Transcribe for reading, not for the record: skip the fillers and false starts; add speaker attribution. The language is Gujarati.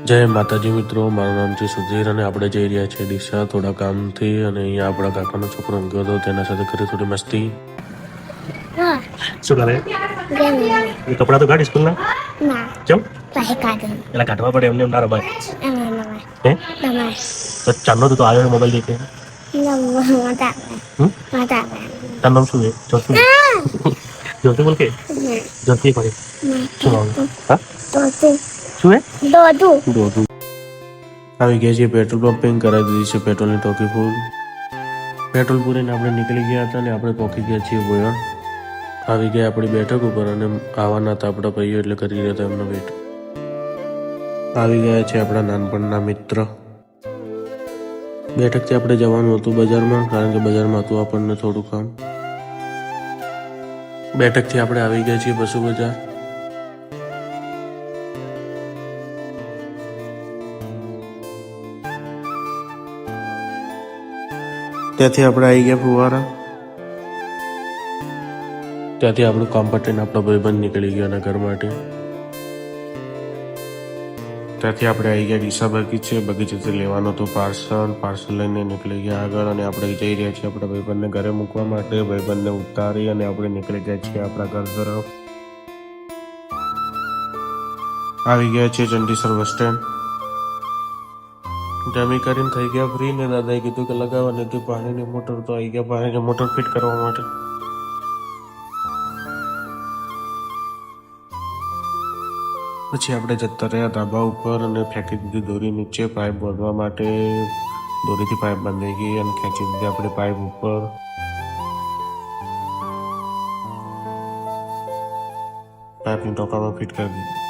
Speaker 1: જય માતાજી મિત્રો, મારું નામ છે સુધીર અને આપણે જઈ રહ્યા છીએ ડીસા થોડા કામથી અને અહીંયા આપણા કાકાનો છોકરો ઊંઘ્યો હતો તેના સાથે કરી થોડી મસ્તી. શું કરે? એ કપડાં તો કાઢી સ્કૂલના? કેમ? એટલે કાઢવા પડે એમને ના રમાય. હે? તો ચાંદનો તો આવ્યો મોબાઈલ દેખે. તારું નામ શું છે? જ્યોતિ. જ્યોતિ બોલ કે જ્યોતિ કરે શું નામ? હા શું હે? દોધુ. આવી ગયા છીએ પેટ્રોલ પંપિંગ કરાવી દીધી છે પેટ્રોલની ટોકી ફૂલ. પેટ્રોલ પૂરીને આપણે નીકળી ગયા હતા અને આપણે પહોંચી ગયા છીએ બોયણ. આવી ગયા આપણી બેઠક ઉપર અને આવવાના હતા આપણા ભાઈઓ એટલે કરી રહ્યા હતા એમનો વેટ. આવી ગયા છે આપણા નાનપણના મિત્ર. બેઠકથી આપણે જવાનું હતું બજારમાં, કારણ કે બજારમાં હતું આપણને થોડું કામ. બેઠકથી આપણે આવી ગયા છીએ પશુ બજાર. ત્યાંથી આપણે આવી ગયા ફુવારા. ત્યાંથી આપણું કામ પટીને આપણો ભાઈબંધ નીકળી ગયો એના ઘર માટે. ત્યાંથી આપણે આવી ગયા ડીસા બગીચેથી લેવાનું હતું પાર્સલ લઈને નીકળી ગયા આગળ અને આપણે જઈ રહ્યા છીએ આપણા ભાઈબંધને ઘરે મૂકવા માટે. ભાઈબંધને ઉતારી અને આપણે નીકળી ગયા છીએ આપણા ઘર તરફ. આવી ગયા છીએ ચંડીસર બસ સ્ટેન્ડ. જમી કરીને થઈ ગયા ફ્રી ને દાદાએ કીધું કે લગાવવાની હતી પાણીની મોટર, તો આવી ગયા પાણીની મોટર ફિટ કરવા માટે. પછી આપણે જતા રહ્યા ધાબા ઉપર અને ફેંકી દીધી દોરી નીચે પાઇપ બાંધવા માટે. દોરીથી પાઇપ બાંધાઈ ગઈ અને ખેંચી દીધી આપણે પાઇપ ઉપર. પાઇપની ટોકામાં ફિટ કરી દીધી.